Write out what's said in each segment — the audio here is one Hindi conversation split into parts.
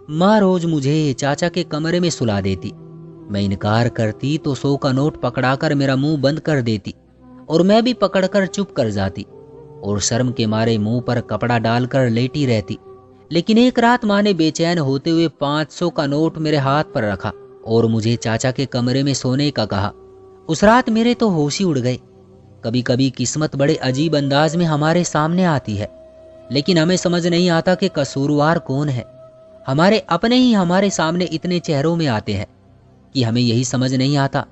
माँ रोज मुझे चाचा के कमरे में सुला देती। मैं इनकार करती तो 100 का नोट पकड़ाकर मेरा मुंह बंद कर देती और मैं भी पकड़कर चुप कर जाती और शर्म के मारे मुंह पर कपड़ा डालकर लेटी रहती। लेकिन एक रात माँ ने बेचैन होते हुए 500 का नोट मेरे हाथ पर रखा और मुझे चाचा के कमरे में सोने का कहा। उस रात मेरे तो होश ही उड़ गए। कभी कभी किस्मत बड़े अजीब अंदाज में हमारे सामने आती है, लेकिन हमें समझ नहीं आता कि कसूरवार कौन है। हमारे अपने ही हमारे सामने इतने चेहरों में आते हैं कि हमें यही समझ नहीं आता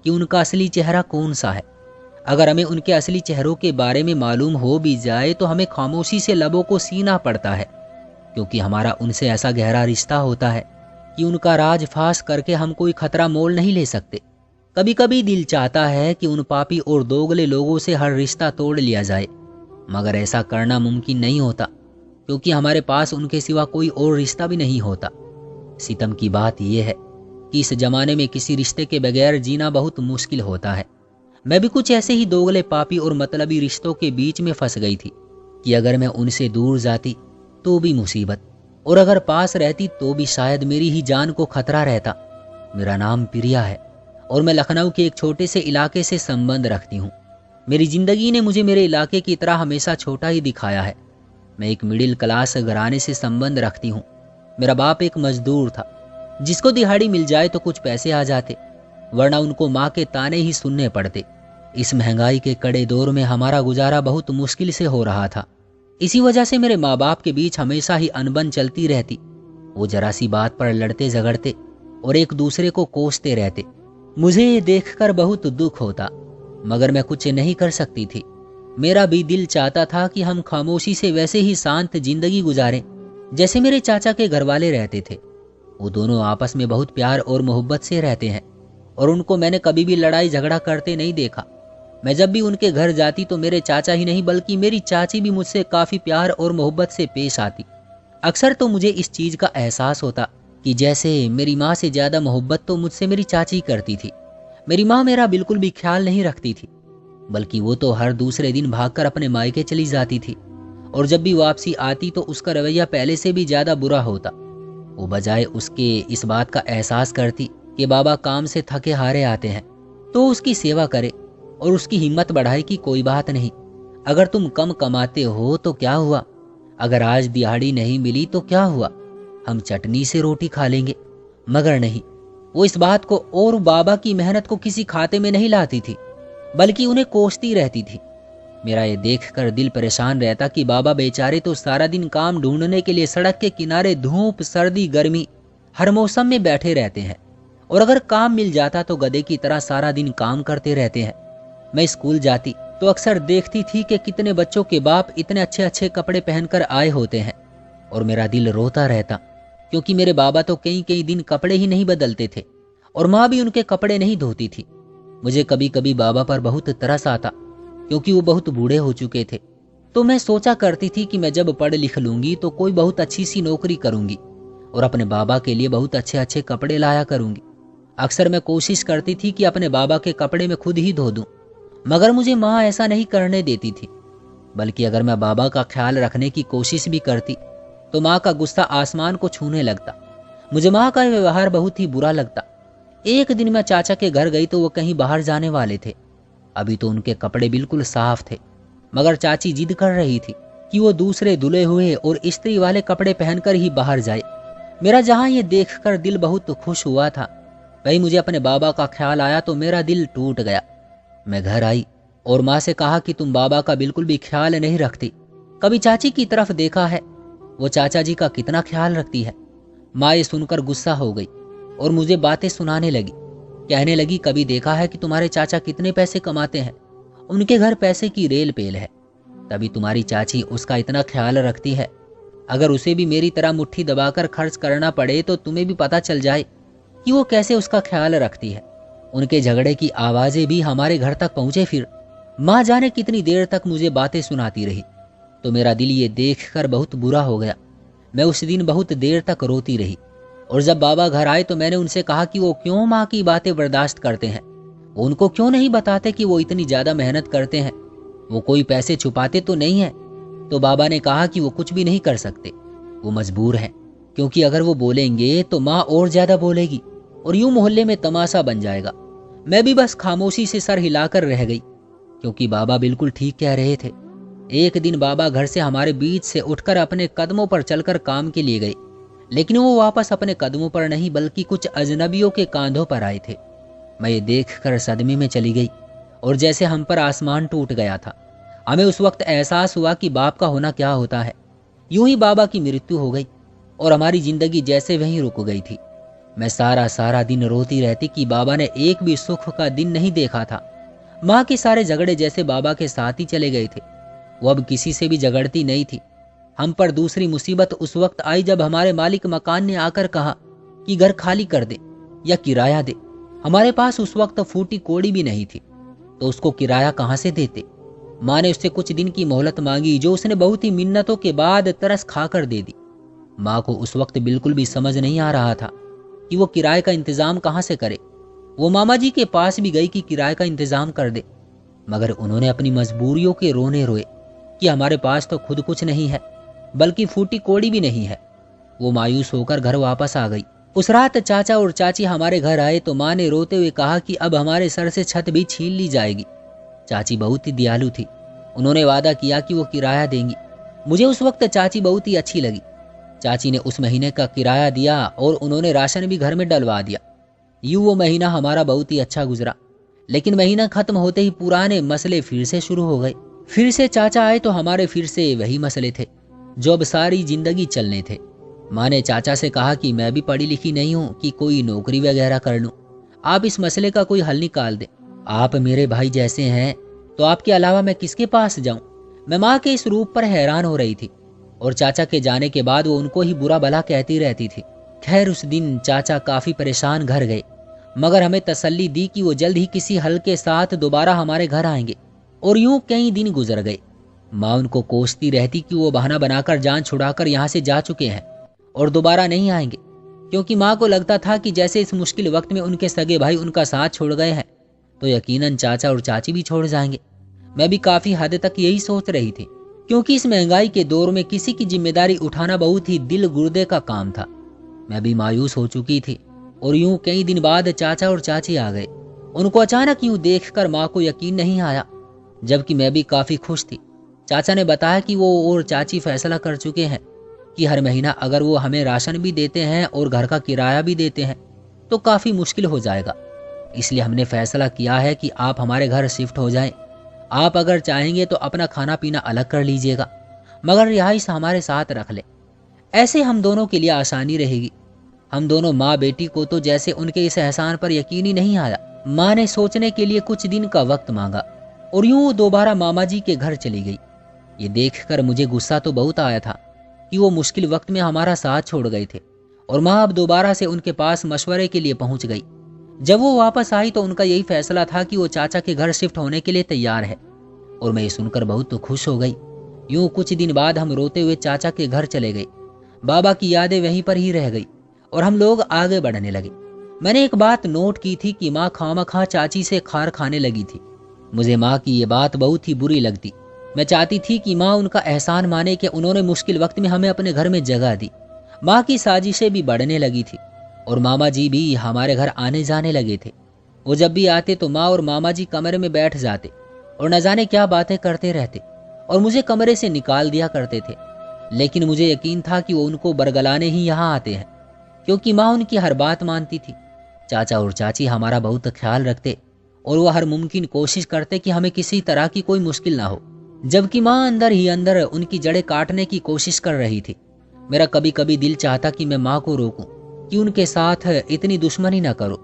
कि उनका असली चेहरा कौन सा है। अगर हमें उनके असली चेहरों के बारे में मालूम हो भी जाए तो हमें खामोशी से लबों को सीना पड़ता है, क्योंकि हमारा उनसे ऐसा गहरा रिश्ता होता है कि उनका राज फाश करके हम कोई खतरा मोल नहीं ले सकते। कभी कभी दिल चाहता है कि उन पापी और दोगले लोगों से हर रिश्ता तोड़ लिया जाए, मगर ऐसा करना मुमकिन नहीं होता, क्योंकि हमारे पास उनके सिवा कोई और रिश्ता भी नहीं होता। सितम की बात यह है कि इस जमाने में किसी रिश्ते के बगैर जीना बहुत मुश्किल होता है। मैं भी कुछ ऐसे ही दोगले पापी और मतलबी रिश्तों के बीच में फंस गई थी कि अगर मैं उनसे दूर जाती तो भी मुसीबत, और अगर पास रहती तो भी शायद मेरी ही जान को खतरा रहता। मेरा नाम प्रिया है और मैं लखनऊ के एक छोटे से इलाके से संबंध रखती हूँ। मेरी जिंदगी ने मुझे मेरे इलाके की तरह हमेशा छोटा ही दिखाया है। मैं एक मिडिल क्लास घराने से संबंध रखती हूँ। मेरा बाप एक मजदूर था, जिसको दिहाड़ी मिल जाए तो कुछ पैसे आ जाते, वरना उनको माँ के ताने ही सुनने पड़ते। इस महंगाई के कड़े दौर में हमारा गुजारा बहुत मुश्किल से हो रहा था। इसी वजह से मेरे माँ बाप के बीच हमेशा ही अनबन चलती रहती। वो जरा सी बात पर लड़ते झगड़ते और एक दूसरे को कोसते रहते। मुझे ये देखकर बहुत दुख होता, मगर मैं कुछ नहीं कर सकती थी। मेरा भी दिल चाहता था कि हम खामोशी से वैसे ही शांत जिंदगी गुजारें जैसे मेरे चाचा के घरवाले रहते थे। वो दोनों आपस में बहुत प्यार और मोहब्बत से रहते हैं और उनको मैंने कभी भी लड़ाई झगड़ा करते नहीं देखा। मैं जब भी उनके घर जाती तो मेरे चाचा ही नहीं बल्कि मेरी चाची भी मुझसे काफी प्यार और मोहब्बत से पेश आती। अक्सर तो मुझे इस चीज का एहसास होता कि जैसे मेरी माँ से ज्यादा मोहब्बत तो मुझसे मेरी चाची करती थी। मेरी माँ मेरा बिल्कुल भी ख्याल नहीं रखती थी, बल्कि वो तो हर दूसरे दिन भागकर अपने मायके चली जाती थी, और जब भी वापसी आती तो उसका रवैया पहले से भी ज्यादा बुरा होता। वो बजाय उसके इस बात का एहसास करती कि बाबा काम से थके हारे आते हैं तो उसकी सेवा करे और उसकी हिम्मत बढ़ाए कि कोई बात नहीं, अगर तुम कम कमाते हो तो क्या हुआ, अगर आज दिहाड़ी नहीं मिली तो क्या हुआ, हम चटनी से रोटी खा लेंगे। मगर नहीं, वो इस बात को और बाबा की मेहनत को किसी खाते में नहीं लाती थी, बल्कि उन्हें कोसती रहती थी। मेरा ये देखकर दिल परेशान रहता कि बाबा बेचारे तो सारा दिन काम ढूंढने के लिए सड़क के किनारे धूप सर्दी गर्मी हर मौसम में बैठे रहते हैं, और अगर काम मिल जाता तो गधे की तरह सारा दिन काम करते रहते हैं। मैं स्कूल जाती तो अक्सर देखती थी कि कितने बच्चों के बाप इतने अच्छे अच्छे कपड़े पहनकर आए होते हैं, और मेरा दिल रोता रहता, क्योंकि मेरे बाबा तो कई कई दिन कपड़े ही नहीं बदलते थे और माँ भी उनके कपड़े नहीं धोती थी। मुझे कभी कभी बाबा पर बहुत तरस आता, क्योंकि वो बहुत बूढ़े हो चुके थे। तो मैं सोचा करती थी कि मैं जब पढ़ लिख लूंगी तो कोई बहुत अच्छी सी नौकरी करूंगी और अपने बाबा के लिए बहुत अच्छे अच्छे कपड़े लाया करूंगी। अक्सर मैं कोशिश करती थी कि अपने बाबा के कपड़े मैं खुद ही धो दूं, मगर मुझे माँ ऐसा नहीं करने देती थी। बल्कि अगर मैं बाबा का ख्याल रखने की कोशिश भी करती तो माँ का गुस्सा आसमान को छूने लगता। मुझे माँ का व्यवहार बहुत ही बुरा लगता। एक दिन मैं चाचा के घर गई तो वो कहीं बाहर जाने वाले थे। अभी तो उनके कपड़े बिल्कुल साफ थे, मगर चाची जिद कर रही थी कि वो दूसरे धुले हुए और इस्त्री वाले कपड़े पहनकर ही बाहर जाए। मेरा जहां ये देखकर दिल बहुत खुश हुआ था, वहीं मुझे अपने बाबा का ख्याल आया तो मेरा दिल टूट गया। मैं घर आई और माँ से कहा कि तुम बाबा का बिल्कुल भी ख्याल नहीं रखती। कभी चाची की तरफ देखा है, वो चाचा जी का कितना ख्याल रखती है। माँ ये सुनकर गुस्सा हो गई और मुझे बातें सुनाने लगी। कहने लगी, कभी देखा है कि तुम्हारे चाचा कितने पैसे कमाते हैं, उनके घर पैसे की रेल पेल है, तभी तुम्हारी चाची उसका इतना ख्याल रखती है। अगर उसे भी मेरी तरह मुट्ठी दबाकर खर्च करना पड़े तो तुम्हें भी पता चल जाए कि वो कैसे उसका ख्याल रखती है। उनके झगड़े की आवाजें भी हमारे घर तक पहुंचे। फिर माँ जाने कितनी देर तक मुझे बातें सुनाती रही, तो मेरा दिल ये देखकर बहुत बुरा हो गया। मैं उस दिन बहुत देर तक रोती रही, और जब बाबा घर आए तो मैंने उनसे कहा कि वो क्यों माँ की बातें बर्दाश्त करते हैं, वो उनको क्यों नहीं बताते कि वो इतनी ज्यादा मेहनत करते हैं, वो कोई पैसे छुपाते तो नहीं है। तो बाबा ने कहा कि वो कुछ भी नहीं कर सकते, वो मजबूर हैं, क्योंकि अगर वो बोलेंगे तो माँ और ज्यादा बोलेगी और यूं मोहल्ले में तमाशा बन जाएगा। मैं भी बस खामोशी से सर हिलाकर रह गई, क्योंकि बाबा बिल्कुल ठीक कह रहे थे। एक दिन बाबा घर से हमारे बीच से उठकर अपने कदमों पर चलकर काम के लिए गए, लेकिन वो वापस अपने कदमों पर नहीं बल्कि कुछ अजनबियों के कांधों पर आए थे। मैं ये देखकर सदमे में चली गई और जैसे हम पर आसमान टूट गया था। हमें उस वक्त एहसास हुआ कि बाप का होना क्या होता है। यूं ही बाबा की मृत्यु हो गई और हमारी जिंदगी जैसे वहीं रुक गई थी। मैं सारा दिन रोती रहती कि बाबा ने एक भी सुख का दिन नहीं देखा था। माँ के सारे झगड़े जैसे बाबा के साथ ही चले गए थे। वो अब किसी से भी झगड़ती नहीं थी। हम पर दूसरी मुसीबत उस वक्त आई जब हमारे मालिक मकान ने आकर कहा कि घर खाली कर दे या किराया दे। हमारे पास उस वक्त फूटी कोड़ी भी नहीं थी, तो उसको किराया कहाँ से देते। माँ ने उससे कुछ दिन की मोहलत मांगी, जो उसने बहुत ही मिन्नतों के बाद तरस खाकर दे दी। माँ को उस वक्त बिल्कुल भी समझ नहीं आ रहा था कि वो किराए का इंतजाम कहाँ से करे। वो मामा जी के पास भी गई कि किराए का इंतजाम कर दे, मगर उन्होंने अपनी मजबूरियों के रोने रोए कि हमारे पास तो खुद कुछ नहीं है, बल्कि फूटी कोड़ी भी नहीं है। वो मायूस होकर घर वापस आ गई। उस रात चाचा और चाची हमारे घर आए तो माँ ने रोते हुए कहा कि अब हमारे सर से छत भी छीन ली जाएगी। चाची बहुत ही दयालु थी, उन्होंने वादा किया कि वो किराया देंगी। मुझे उस वक्त चाची बहुत ही अच्छी लगी। चाची ने उस महीने का किराया दिया और उन्होंने राशन भी घर में डलवा दिया। यूं वो महीना हमारा बहुत ही अच्छा गुजरा, लेकिन महीना खत्म होते ही पुराने मसले फिर से शुरू हो गए। फिर से चाचा आए तो हमारे फिर से वही मसले थे जो अब सारी जिंदगी चलने थे। माँ ने चाचा से कहा कि मैं भी पढ़ी लिखी नहीं हूँ कि कोई नौकरी वगैरह कर लूँ, आप इस मसले का कोई हल निकाल दें। आप मेरे भाई जैसे हैं तो आपके अलावा मैं किसके पास जाऊं। मैं माँ के इस रूप पर हैरान हो रही थी और चाचा के जाने के बाद वो उनको ही बुरा भला कहती रहती थी। खैर उस दिन चाचा काफी परेशान घर गए, मगर हमें तसल्ली दी कि वो जल्द ही किसी हल के साथ दोबारा हमारे घर आएंगे। और यूं कई दिन गुजर गए। माँ उनको कोसती रहती कि वो बहाना बनाकर जान छुड़ाकर यहाँ से जा चुके हैं और दोबारा नहीं आएंगे, क्योंकि माँ को लगता था कि जैसे इस मुश्किल वक्त में उनके सगे भाई उनका साथ छोड़ गए हैं तो यकीनन चाचा और चाची भी छोड़ जाएंगे। मैं भी काफी हद तक यही सोच रही थी, क्योंकि इस महंगाई के दौर में किसी की जिम्मेदारी उठाना बहुत ही दिल गुर्दे का काम था। मैं भी मायूस हो चुकी थी और यूं कई दिन बाद चाचा और चाची आ गए। उनको अचानक यूं देखकर माँ को यकीन नहीं आया, जबकि मैं भी काफी खुश थी। चाचा ने बताया कि वो और चाची फैसला कर चुके हैं कि हर महीना अगर वो हमें राशन भी देते हैं और घर का किराया भी देते हैं तो काफी मुश्किल हो जाएगा। इसलिए हमने फैसला किया है कि आप हमारे घर शिफ्ट हो जाएं। आप अगर चाहेंगे तो अपना खाना पीना अलग कर लीजिएगा, मगर रिहाइश हमारे साथ रख ले। ऐसे हम दोनों के लिए आसानी रहेगी। हम दोनों माँ बेटी को तो जैसे उनके इस एहसान पर यकीन ही नहीं आया। माँ ने सोचने के लिए कुछ दिन का वक्त मांगा और यूं वो दोबारा मामा जी के घर चली गई। ये देखकर मुझे गुस्सा तो बहुत आया था कि वो मुश्किल वक्त में हमारा साथ छोड़ गए थे और माँ अब दोबारा से उनके पास मशवरे के लिए पहुंच गई। जब वो वापस आई तो उनका यही फैसला था कि वो चाचा के घर शिफ्ट होने के लिए तैयार है और मैं ये सुनकर बहुत तो खुश हो गई। यूं कुछ दिन बाद हम रोते हुए चाचा के घर चले गए। बाबा की यादें वहीं पर ही रह गई और हम लोग आगे बढ़ने लगे। मैंने एक बात नोट की थी कि माँ खामखा चाची से खार खाने लगी थी। मुझे माँ की ये बात बहुत ही बुरी लगती। मैं चाहती थी कि माँ उनका एहसान माने कि उन्होंने मुश्किल वक्त में हमें अपने घर में जगह दी। माँ की साजिशें भी बढ़ने लगी थी और मामा जी भी हमारे घर आने जाने लगे थे। वो जब भी आते तो माँ और मामा जी कमरे में बैठ जाते और न जाने क्या बातें करते रहते और मुझे कमरे से निकाल दिया करते थे। लेकिन मुझे यकीन था कि वो उनको बरगलाने ही यहाँ आते हैं, क्योंकि माँ उनकी हर बात मानती थी। चाचा और चाची हमारा बहुत ख्याल रखते और वो हर मुमकिन कोशिश करते कि हमें किसी तरह की कोई मुश्किल ना हो, जबकि माँ अंदर ही अंदर उनकी जड़ें काटने की कोशिश कर रही थी। मेरा कभी कभी दिल चाहता कि मैं माँ को रोकूं कि उनके साथ इतनी दुश्मनी ना करो,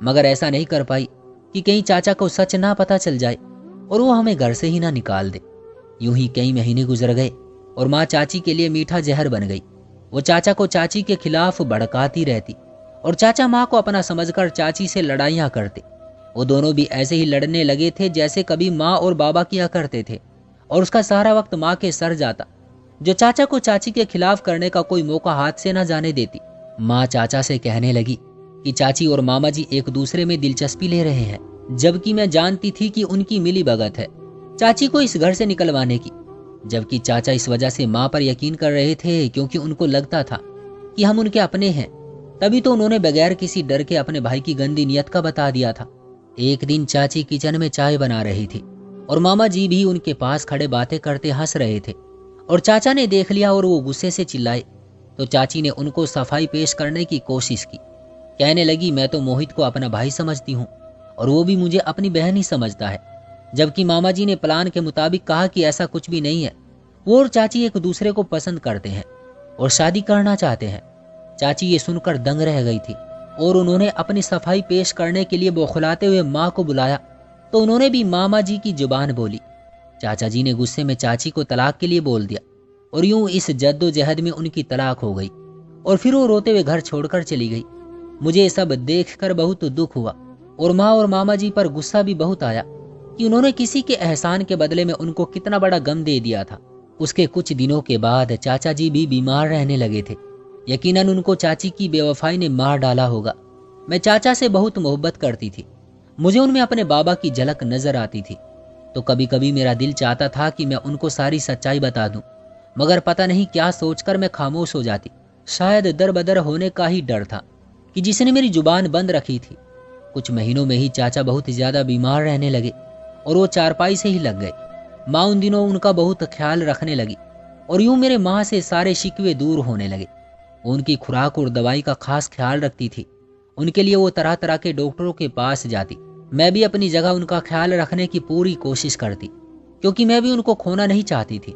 मगर ऐसा नहीं कर पाई कि कहीं चाचा को सच ना पता चल जाए और वो हमें घर से ही ना निकाल दे। यूं ही कई महीने गुजर गए और माँ चाची के लिए मीठा जहर बन गई। वो चाचा को चाची के खिलाफ भड़काती रहती और चाचा माँ को अपना समझकर चाची से लड़ाइयाँ करते। वो दोनों भी ऐसे ही लड़ने लगे थे जैसे कभी माँ और बाबा किया करते थे और उसका सारा वक्त माँ के सर जाता, जो चाचा को चाची के खिलाफ करने का कोई मौका हाथ से न जाने देती। माँ चाचा से कहने लगी कि चाची और मामा जी एक दूसरे में दिलचस्पी ले रहे हैं, जबकि मैं जानती थी कि उनकी मिली भगत है चाची को इस घर से निकलवाने की। जबकि चाचा इस वजह से माँ पर यकीन कर रहे थे क्योंकि उनको लगता था कि हम उनके अपने हैं, तभी तो उन्होंने बगैर किसी डर के अपने भाई की गंदी नियत का बता दिया था। एक दिन चाची किचन में चाय बना रही थी और मामा जी भी उनके पास खड़े बातें करते हंस रहे थे, और चाचा ने देख लिया और वो गुस्से से चिल्लाए। तो चाची ने उनको सफाई पेश करने की कोशिश की। कहने लगी, मैं तो मोहित को अपना भाई समझती हूँ और वो भी मुझे अपनी बहन ही समझता है, जबकि मामा जी ने प्लान के मुताबिक कहा कि ऐसा कुछ भी नहीं है। वो और चाची एक दूसरे को पसंद करते हैं और शादी करना चाहते हैं। चाची ये सुनकर दंग रह गई थी और उन्होंने अपनी सफाई पेश करने के लिए बौखलाते हुए माँ को बुलाया, तो उन्होंने भी मामा जी की जुबान बोली। चाचा जी ने गुस्से में चाची को तलाक के लिए बोल दिया और यूं इस जद्दोजहद में उनकी तलाक हो गई और फिर वो रोते हुए घर छोड़कर चली गई। मुझे ये सब देखकर बहुत दुख हुआ और माँ और मामा जी पर गुस्सा भी बहुत आया कि उन्होंने किसी के एहसान के बदले में उनको कितना बड़ा गम दे दिया था। उसके कुछ दिनों के बाद चाचा जी भी बीमार रहने लगे थे। यकीनन उनको चाची की बेवफाई ने मार डाला होगा। मैं चाचा से बहुत मोहब्बत करती थी, मुझे उनमें अपने बाबा की झलक नजर आती थी, तो कभी कभी मेरा दिल चाहता था कि मैं उनको सारी सच्चाई बता दूं, मगर पता नहीं क्या सोचकर मैं खामोश हो जाती। शायद दर बदर होने का ही डर था कि जिसने मेरी जुबान बंद रखी थी। कुछ महीनों में ही चाचा बहुत ज्यादा बीमार रहने लगे और वो चारपाई से ही लग गए। माँ उन दिनों उनका बहुत ख्याल रखने लगी और यूं मेरे माँ से सारे शिकवे दूर होने लगे। वो उनकी खुराक और दवाई का खास ख्याल रखती थी। उनके लिए वो तरह तरह के डॉक्टरों के पास जाती। मैं भी अपनी जगह उनका ख्याल रखने की पूरी कोशिश करती, क्योंकि मैं भी उनको खोना नहीं चाहती थी।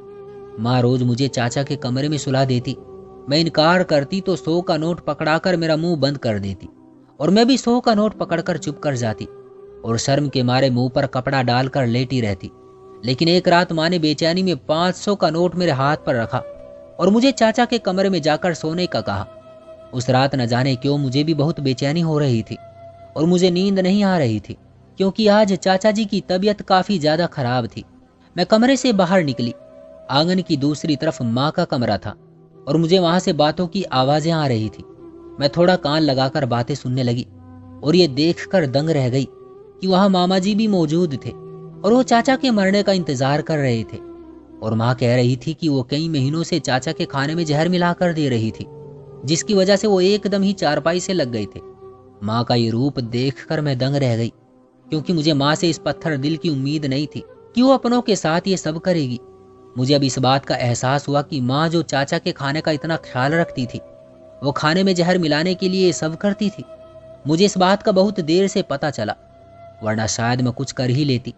माँ रोज मुझे चाचा के कमरे में सुला देती। मैं इनकार करती तो 100 का नोट पकड़ाकर मेरा मुंह बंद कर देती और मैं भी 100 का नोट पकड़कर चुप कर जाती और शर्म के मारे मुंह पर कपड़ा डालकर लेटी रहती। लेकिन एक रात माँ ने बेचैनी में 500 का नोट मेरे हाथ पर रखा और मुझे चाचा के कमरे में जाकर सोने का कहा। उस रात न जाने क्यों मुझे भी बहुत बेचैनी हो रही थी और मुझे नींद नहीं आ रही थी, क्योंकि आज चाचा जी की तबीयत काफी ज्यादा खराब थी। मैं कमरे से बाहर निकली। आंगन की दूसरी तरफ माँ का कमरा था और मुझे वहां से बातों की आवाजें आ रही थी। मैं थोड़ा कान लगाकर बातें सुनने लगी और ये देखकर दंग रह गई कि वहां मामा जी भी मौजूद थे और वो चाचा के मरने का इंतजार कर रहे थे। और माँ कह रही थी कि वो कई महीनों से चाचा के खाने में जहर मिलाकर दे रही थी, जिसकी वजह से वो एकदम ही चारपाई से लग गए थे। माँ का ये रूप देखकर मैं दंग रह गई, क्योंकि मुझे माँ से इस पत्थर दिल की उम्मीद नहीं थी कि वो अपनों के साथ ये सब करेगी। मुझे अब इस बात का एहसास हुआ कि माँ जो चाचा के खाने का इतना ख्याल रखती थी, वो खाने में जहर मिलाने के लिए ये सब करती थी। मुझे इस बात का बहुत देर से पता चला, वरना शायद मैं कुछ कर ही लेती।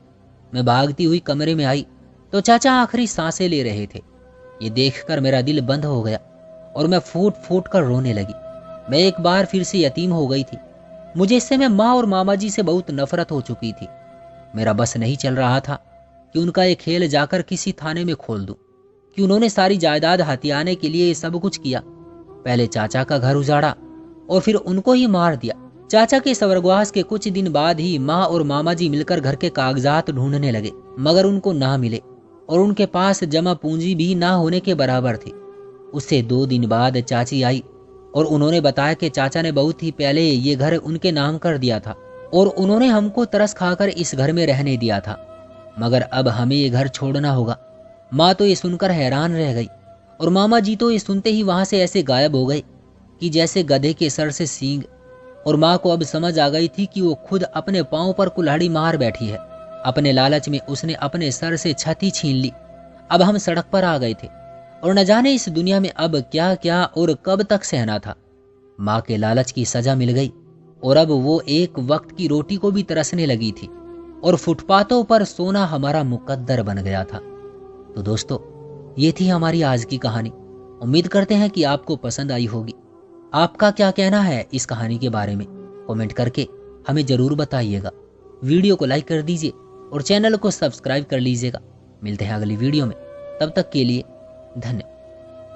मैं भागती हुई कमरे में आई तो चाचा आखिरी सांसें ले रहे थे। ये देखकर मेरा दिल बंद हो गया और मैं फूट फूट कर रोने लगी। मैं एक बार फिर से यतीम हो गई थी। मुझे इससे मैं माँ और मामा जी से बहुत नफरत हो चुकी थी। मेरा बस नहीं चल रहा था कि उनका ये खेल जाकर किसी थाने में खोल दूं, कि उन्होंने सारी जायदाद हथियाने के लिए ये सब कुछ किया। पहले चाचा का घर उजाड़ा और फिर उनको ही मार दिया। चाचा के स्वर्गवास के कुछ दिन बाद ही माँ और मामा जी मिलकर घर के कागजात ढूंढने लगे, मगर उनको ना मिले और उनके पास जमा पूंजी भी ना होने के बराबर थी। उससे 2 दिन बाद चाची आई और उन्होंने बताया कि चाचा ने बहुत ही पहले ये घर उनके नाम कर दिया था और उन्होंने हमको तरस खाकर इस घर में रहने दिया था, मगर अब हमें ये घर छोड़ना होगा। माँ तो ये सुनकर हैरान रह गई और मामा जी तो ये सुनते ही वहां से ऐसे गायब हो गए कि जैसे गधे के सर से सींग। और माँ को अब समझ आ गई थी कि वो खुद अपने पांव पर कुल्हाड़ी मार बैठी है। अपने लालच में उसने अपने सर से छाती छीन ली। अब हम सड़क पर आ गए थे और न जाने इस दुनिया में अब क्या क्या और कब तक सहना था। माँ के लालच की सजा मिल गई और अब वो एक वक्त की रोटी को भी तरसने लगी थी और फुटपाथों पर सोना हमारा मुकद्दर बन गया था। तो दोस्तों, ये थी हमारी आज की कहानी। उम्मीद करते हैं कि आपको पसंद आई होगी। आपका क्या कहना है इस कहानी के बारे में, कमेंट करके हमें जरूर बताइएगा। वीडियो को लाइक कर दीजिए और चैनल को सब्सक्राइब कर लीजिएगा। मिलते हैं अगली वीडियो में, तब तक के लिए धन्यवाद।